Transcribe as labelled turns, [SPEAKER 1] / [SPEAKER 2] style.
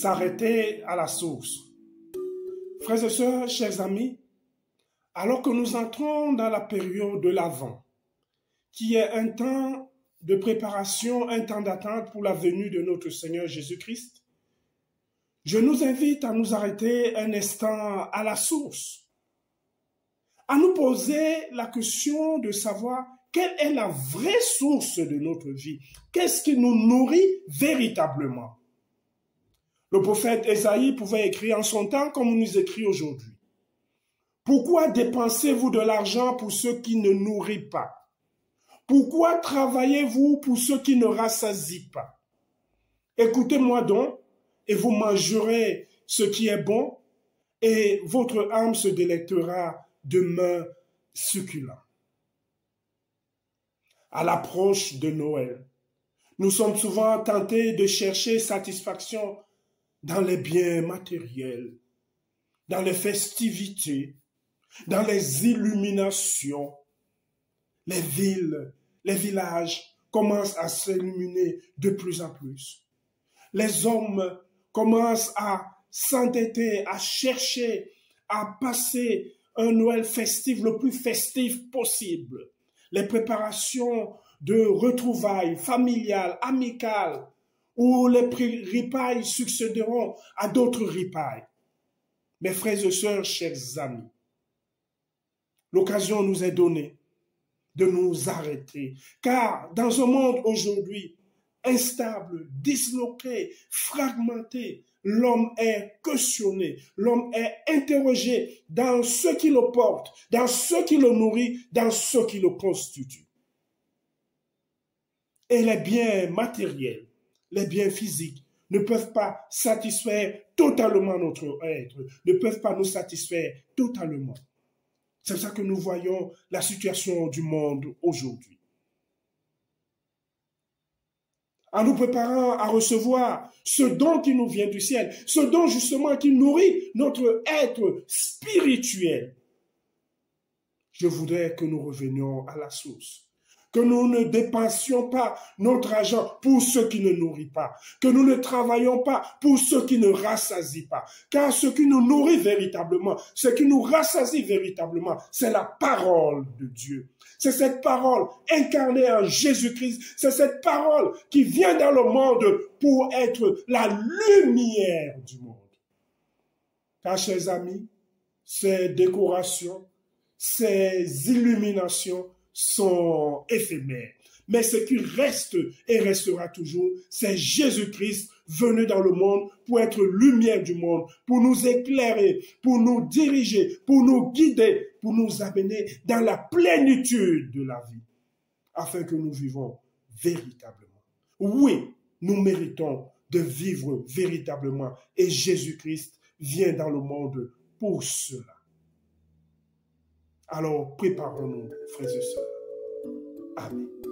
[SPEAKER 1] s'arrêter à la source. Frères et sœurs, chers amis, alors que nous entrons dans la période de l'Avent, qui est un temps de préparation, un temps d'attente pour la venue de notre Seigneur Jésus-Christ, je nous invite à nous arrêter un instant à la source, à nous poser la question de savoir quelle est la vraie source de notre vie, qu'est-ce qui nous nourrit véritablement. Le prophète Ésaïe pouvait écrire en son temps comme on nous écrit aujourd'hui. Pourquoi dépensez-vous de l'argent pour ceux qui ne nourrissent pas? Pourquoi travaillez-vous pour ceux qui ne rassasient pas? Écoutez-moi donc, et vous mangerez ce qui est bon, et votre âme se délectera de mets succulents. À l'approche de Noël, nous sommes souvent tentés de chercher satisfaction dans les biens matériels, dans les festivités, dans les illuminations. Les villes, les villages commencent à s'illuminer de plus en plus. Les hommes commencent à s'entêter, à chercher, à passer un Noël festif, le plus festif possible. Les préparations de retrouvailles familiales, amicales, où les ripailles succéderont à d'autres ripailles. Mes frères et sœurs, chers amis, l'occasion nous est donnée de nous arrêter, car dans un monde aujourd'hui instable, disloqué, fragmenté, l'homme est questionné, l'homme est interrogé dans ce qui le porte, dans ce qui le nourrit, dans ce qui le constitue. Et les biens matériels, les biens physiques ne peuvent pas satisfaire totalement notre être, ne peuvent pas nous satisfaire totalement. C'est ça que nous voyons la situation du monde aujourd'hui. En nous préparant à recevoir ce don qui nous vient du ciel, ce don justement qui nourrit notre être spirituel, je voudrais que nous revenions à la source. Que nous ne dépensions pas notre argent pour ceux qui ne nourrissent pas. Que nous ne travaillions pas pour ceux qui ne rassasient pas. Car ce qui nous nourrit véritablement, ce qui nous rassasie véritablement, c'est la parole de Dieu. C'est cette parole incarnée en Jésus-Christ. C'est cette parole qui vient dans le monde pour être la lumière du monde. Car, chers amis, ces décorations, ces illuminations, sont éphémères. Mais ce qui reste et restera toujours, c'est Jésus-Christ venu dans le monde pour être lumière du monde, pour nous éclairer, pour nous diriger, pour nous guider, pour nous amener dans la plénitude de la vie, afin que nous vivons véritablement. Oui, nous méritons de vivre véritablement et Jésus-Christ vient dans le monde pour cela. Alors, préparons-nous, frères et sœurs. Amen.